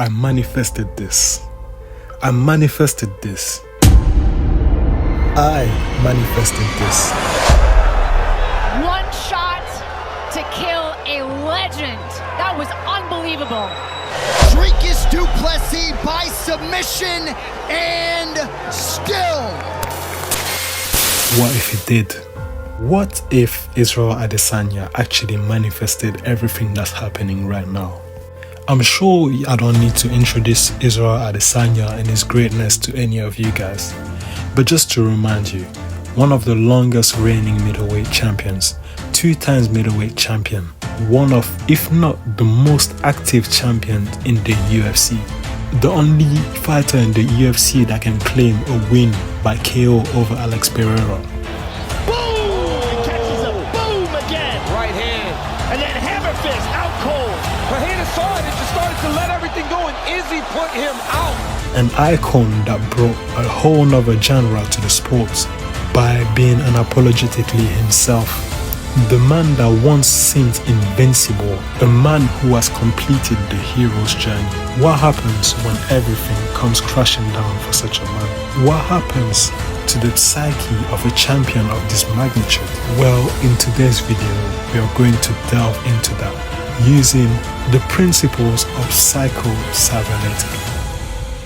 I manifested this. I manifested this. I manifested this. One shot to kill a legend. That was unbelievable. Dricus du Plessis by submission and still. What if he did? What if Israel Adesanya actually manifested everything that's happening right now? I'm sure I don't need to introduce Israel Adesanya and his greatness to any of you guys. But just to remind you, one of the longest reigning middleweight champions, 2 times middleweight champion, one of, if not the most active champion in the UFC. The only fighter in the UFC that can claim a win by KO over Alex Pereira. Boom! He catches a boom again. Right hand. And then hammer fist out cold. Fajita saw it and just started to let everything go, and Izzy put him out. An icon that brought a whole nother genre to the sport by being unapologetically himself. The man that once seemed invincible, a man who has completed the hero's journey. What happens when everything comes crashing down for such a man? What happens to the psyche of a champion of this magnitude? Well, in today's video, we are going to delve into that using the principles of Cybernetics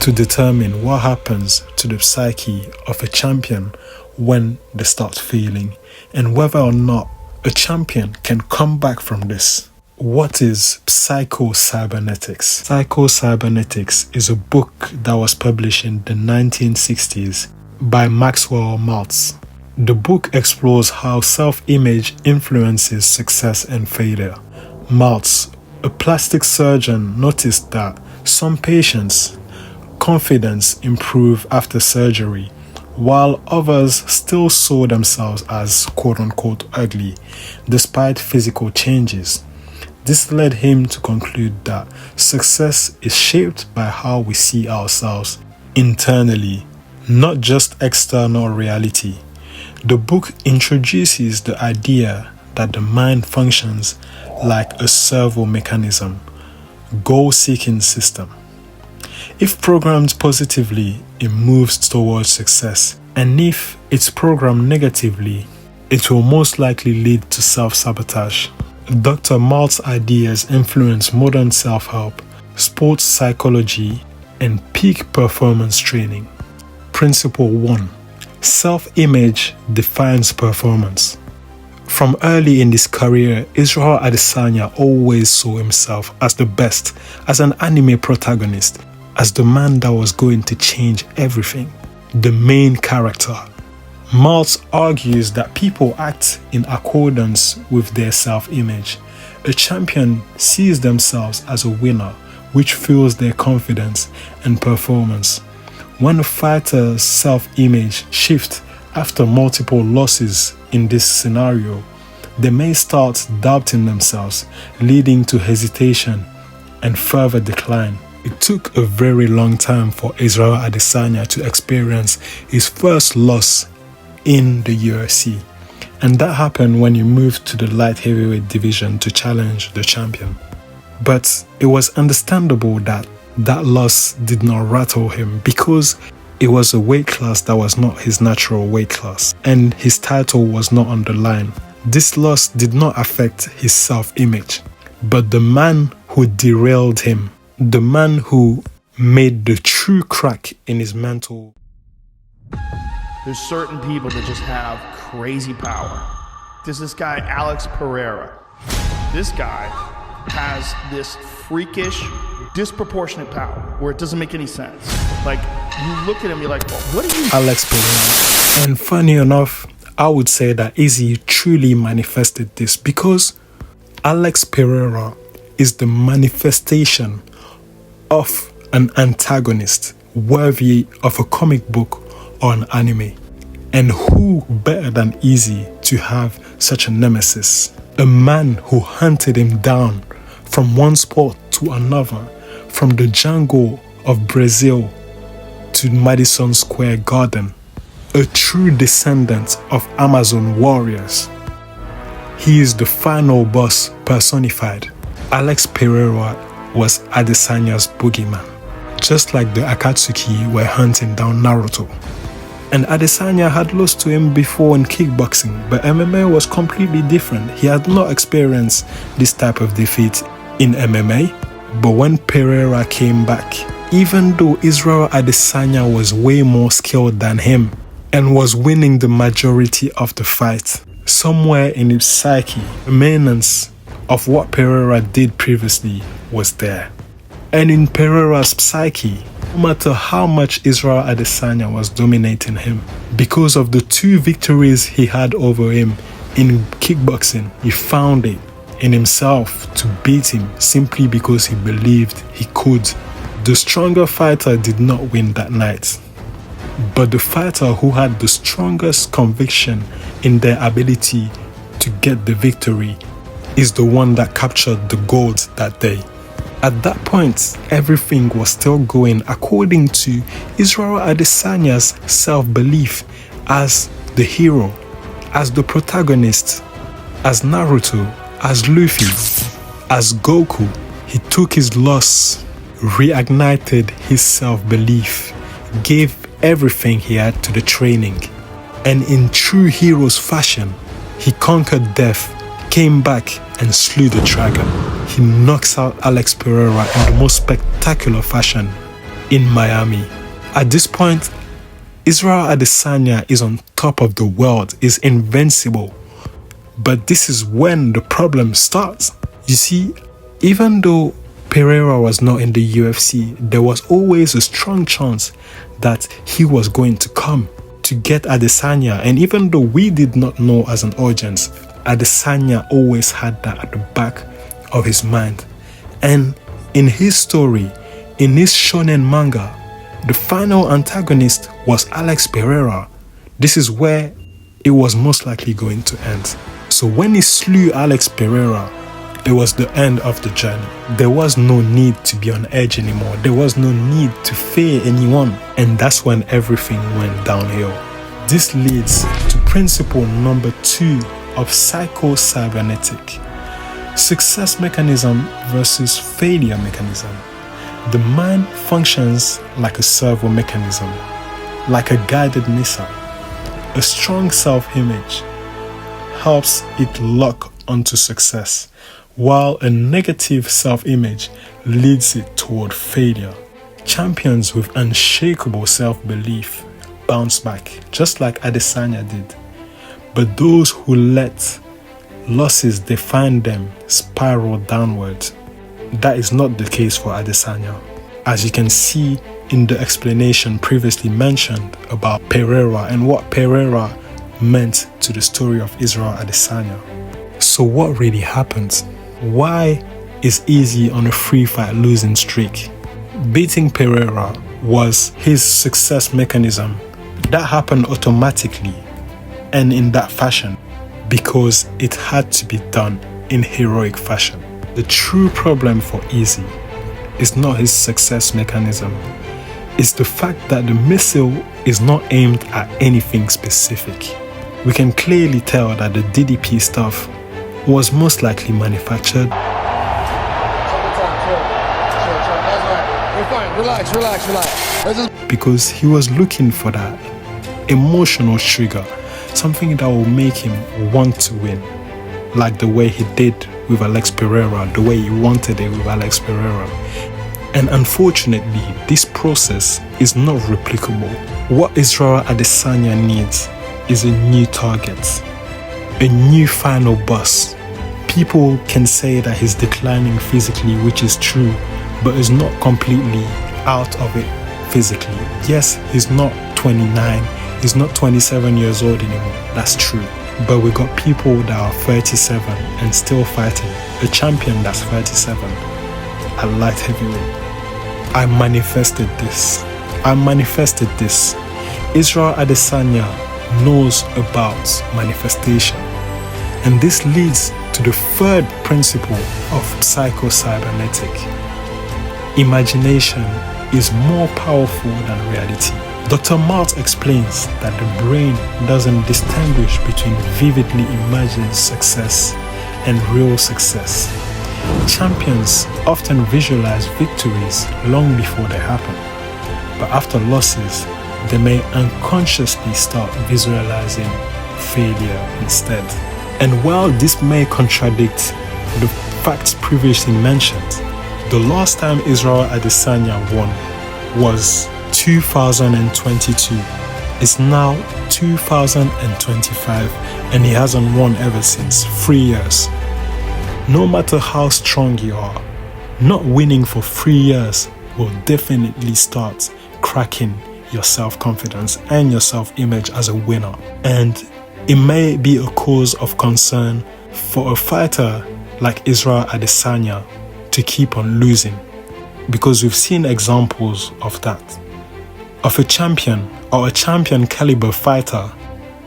to determine what happens to the psyche of a champion when they start failing, and whether or not a champion can come back from this. What is Cybernetics? Cybernetics is a book that was published in the 1960s by Maxwell Maltz. The book explores how self-image influences success and failure. Maltz, a plastic surgeon, noticed that some patients' confidence improved after surgery, while others still saw themselves as quote-unquote ugly despite physical changes. This led him to conclude that success is shaped by how we see ourselves internally, not just external reality. The book introduces the idea that the mind functions like a servo mechanism, goal-seeking system. If programmed positively, it moves towards success, and if it's programmed negatively, it will most likely lead to self-sabotage. Dr. Maltz's ideas influence modern self-help, sports psychology, and peak performance training. Principle 1. Self-image defines performance. From early in his career, Israel Adesanya always saw himself as the best, as an anime protagonist, as the man that was going to change everything, the main character. Maltz argues that people act in accordance with their self-image. A champion sees themselves as a winner, which fuels their confidence and performance. When a fighter's self-image shifts after multiple losses in this scenario, they may start doubting themselves, leading to hesitation and further decline. It took a very long time for Israel Adesanya to experience his first loss in the UFC, and that happened when he moved to the light heavyweight division to challenge the champion. But it was understandable that that loss did not rattle him, because it was a weight class that was not his natural weight class, and his title was not on the line. This loss did not affect his self-image, but the man who derailed him, the man who made the true crack in his mental. There's certain people that just have crazy power. There's this guy, Alex Pereira. This guy has this freakish, disproportionate power where it doesn't make any sense. Like, you look at him, you're like, well, what are you? Alex Pereira. And funny enough, I would say that Izzy truly manifested this, because Alex Pereira is the manifestation of an antagonist worthy of a comic book or an anime. And who better than Izzy to have such a nemesis? A man who hunted him down from one sport to another, from the jungle of Brazil to Madison Square Garden. A true descendant of Amazon warriors. He is the final boss personified. Alex Pereira was Adesanya's boogeyman, just like the Akatsuki were hunting down Naruto. And Adesanya had lost to him before in kickboxing, but MMA was completely different. He had not experienced this type of defeat in MMA. But when Pereira came back, even though Israel Adesanya was way more skilled than him and was winning the majority of the fight, somewhere in his psyche, remnants of what Pereira did previously was there. And in Pereira's psyche, no matter how much Israel Adesanya was dominating him, because of the 2 victories he had over him in kickboxing, he found it in himself to beat him simply because he believed he could. The stronger fighter did not win that night, but the fighter who had the strongest conviction in their ability to get the victory is the one that captured the gold that day. At that point, everything was still going according to Israel Adesanya's self-belief as the hero, as the protagonist, as Naruto, as Luffy, as Goku. He took his loss, reignited his self-belief, gave everything he had to the training, and in true hero's fashion, he conquered death, came back and slew the dragon. He knocks out Alex Pereira in the most spectacular fashion in Miami. At this point, Israel Adesanya is on top of the world, is invincible. But this is when the problem starts. You see, even though Pereira was not in the UFC, there was always a strong chance that he was going to come to get Adesanya. And even though we did not know as an audience, Adesanya always had that at the back of his mind. And in his story, in his shonen manga, the final antagonist was Alex Pereira. This is where it was most likely going to end. So when he slew Alex Pereira, it was the end of the journey. There was no need to be on edge anymore. There was no need to fear anyone. And that's when everything went downhill. This leads to principle number 2 of psycho-cybernetic. Success mechanism versus failure mechanism. The mind functions like a servo mechanism, like a guided missile. A strong self-image helps it lock onto success, while a negative self-image leads it toward failure. Champions with unshakable self-belief bounce back, just like Adesanya did. But those who let losses define them spiral downwards. That is not the case for Adesanya, as you can see in the explanation previously mentioned about Pereira and what Pereira meant to the story of Israel Adesanya. So what really happened? Why is Izzy on a free fight losing streak? Beating Pereira was his success mechanism. That happened automatically and in that fashion because it had to be done in heroic fashion. The true problem for Izzy is not his success mechanism. It's the fact that the missile is not aimed at anything specific. We can clearly tell that the DDP stuff was most likely manufactured. Relax. Because he was looking for that emotional trigger, something that will make him want to win, like the way he did with Alex Pereira, the way he wanted it with Alex Pereira. And unfortunately, this process is not replicable. What Israel Adesanya needs is a new target, a new final boss. People can say that he's declining physically, which is true, but is not completely out of it physically. Yes, he's not 29, he's not 27 years old anymore, that's true. But we got people that are 37 and still fighting. A champion that's 37 at light heavyweight. I manifested this. Israel Adesanya knows about manifestation. And this leads to the third principle of psycho-cybernetic. Imagination is more powerful than reality. Dr. Malt explains that the brain doesn't distinguish between vividly imagined success and real success. Champions often visualize victories long before they happen, but after losses, they may unconsciously start visualizing failure instead. And while this may contradict the facts previously mentioned, the last time Israel Adesanya won was 2022. It's now 2025 and he hasn't won ever since, 3 years. No matter how strong you are, not winning for 3 years will definitely start cracking your self-confidence and your self-image as a winner. And it may be a cause of concern for a fighter like Israel Adesanya to keep on losing, because we've seen examples of that. Of a champion or a champion caliber fighter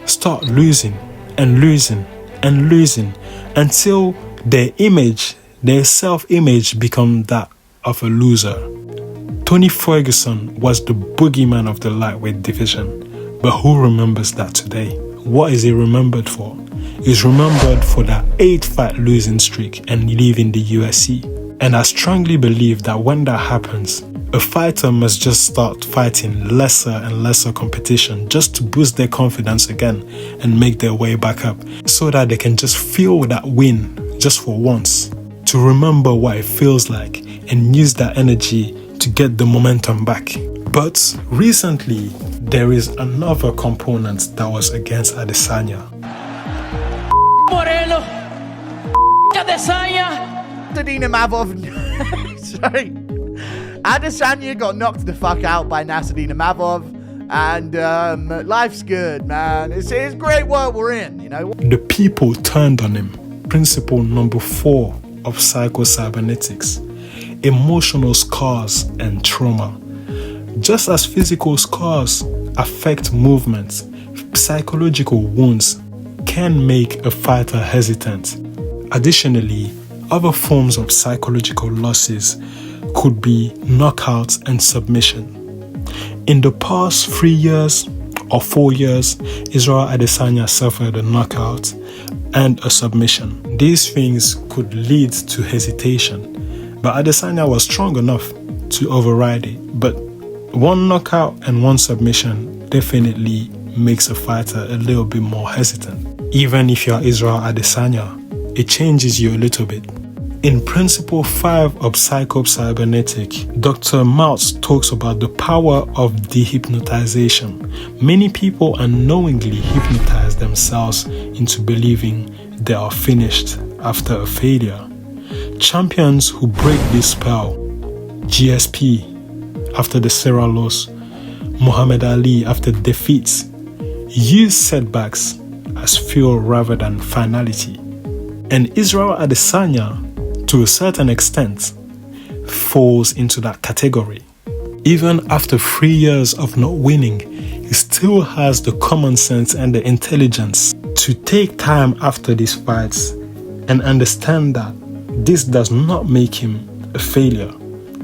start losing and losing and losing until their image, their self-image become that of a loser. Tony Ferguson was the boogeyman of the lightweight division, but who remembers that today? What is he remembered for? He's remembered for that 8-fight losing streak and leaving the UFC. And I strongly believe that when that happens, a fighter must just start fighting lesser and lesser competition just to boost their confidence again and make their way back up, so that they can just feel that win just for once, to remember what it feels like and use that energy to get the momentum back. But recently, there is another component that was against Adesanya. Moreno, Adesanya. Sorry. Adesanya got knocked the fuck out by Nurmagomedov, and life's good, man. It's great world we're in, you know. The people turned on him. Principle number 4 of Cybernetics: emotional scars and trauma. Just as physical scars affect movements, psychological wounds can make a fighter hesitant. Additionally, other forms of psychological losses could be knockouts and submission. In the past 3 years or 4 years, Israel Adesanya suffered a knockout and a submission. These things could lead to hesitation, but Adesanya was strong enough to override it. But one knockout and one submission definitely makes a fighter a little bit more hesitant. Even if you're Israel Adesanya, it changes you a little bit. In Principle 5 of Cybernetics, Dr. Maltz talks about the power of dehypnotization. Many people unknowingly hypnotize themselves into believing they are finished after a failure. Champions who break this spell, GSP after the Serra loss, Muhammad Ali after defeats, use setbacks as fuel rather than finality. And Israel Adesanya, to a certain extent, falls into that category. Even after 3 years of not winning, he still has the common sense and the intelligence to take time after these fights and understand that this does not make him a failure.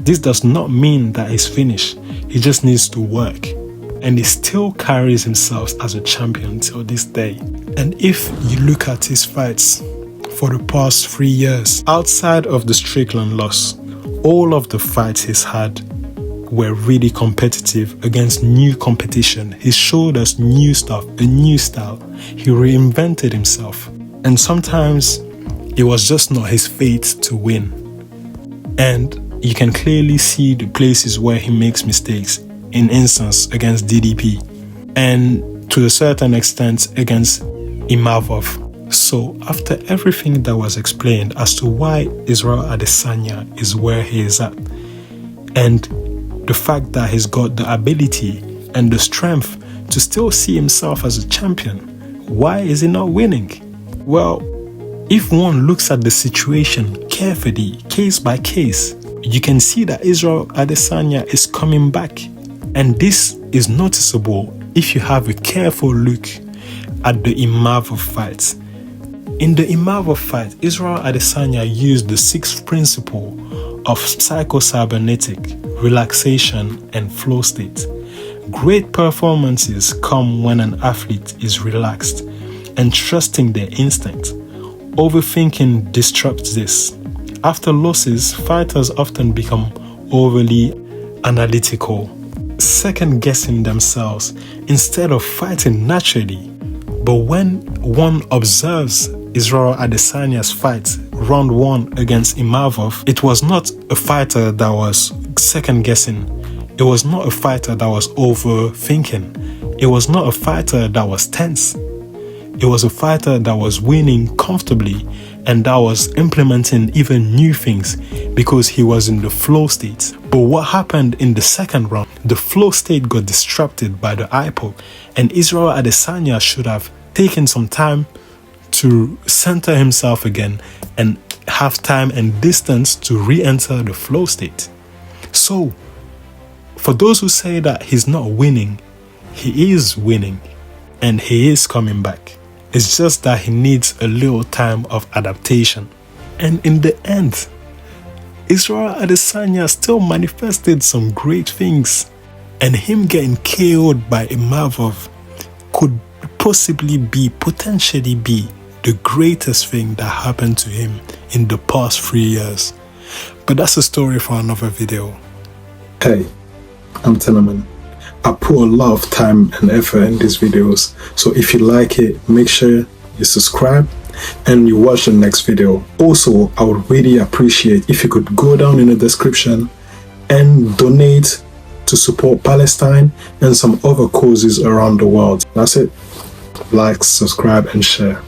This does not mean that he's finished. He just needs to work. And he still carries himself as a champion till this day. And if you look at his fights for the past 3 years, outside of the Strickland loss, all of the fights he's had were really competitive against new competition. He showed us new stuff, a new style. He reinvented himself. And sometimes it was just not his fate to win. And you can clearly see the places where he makes mistakes. In instance, against DDP. And to a certain extent, against Imavov. So, after everything that was explained as to why Israel Adesanya is where he is at, and the fact that he's got the ability and the strength to still see himself as a champion, why is he not winning? Well, if one looks at the situation carefully, case by case, you can see that Israel Adesanya is coming back. And this is noticeable if you have a careful look at the Imavov fight. In the Imavov fight, Israel Adesanya used the 6th principle of Cybernetics, relaxation and flow state. Great performances come when an athlete is relaxed and trusting their instinct. Overthinking disrupts this. After losses, fighters often become overly analytical, second-guessing themselves instead of fighting naturally. But when one observes Israel Adesanya's fight, round 1 against Imavov, it was not a fighter that was second-guessing. It was not a fighter that was overthinking. It was not a fighter that was tense. It was a fighter that was winning comfortably and that was implementing even new things because he was in the flow state. But what happened in the second round? The flow state got disrupted by the IPOC, and Israel Adesanya should have taken some time to center himself again and have time and distance to re-enter the flow state. So, for those who say that he's not winning, he is winning and he is coming back. It's just that he needs a little time of adaptation. And in the end, Israel Adesanya still manifested some great things. And him getting KO'd by Imavov could potentially be the greatest thing that happened to him in the past 3 years. But that's a story for another video. Hey, I'm Tenorman. I put a lot of time and effort in these videos, so if you like it, make sure you subscribe and you watch the next video. Also, I would really appreciate if you could go down in the description and donate to support Palestine and some other causes around the world. That's it. Like, subscribe and share.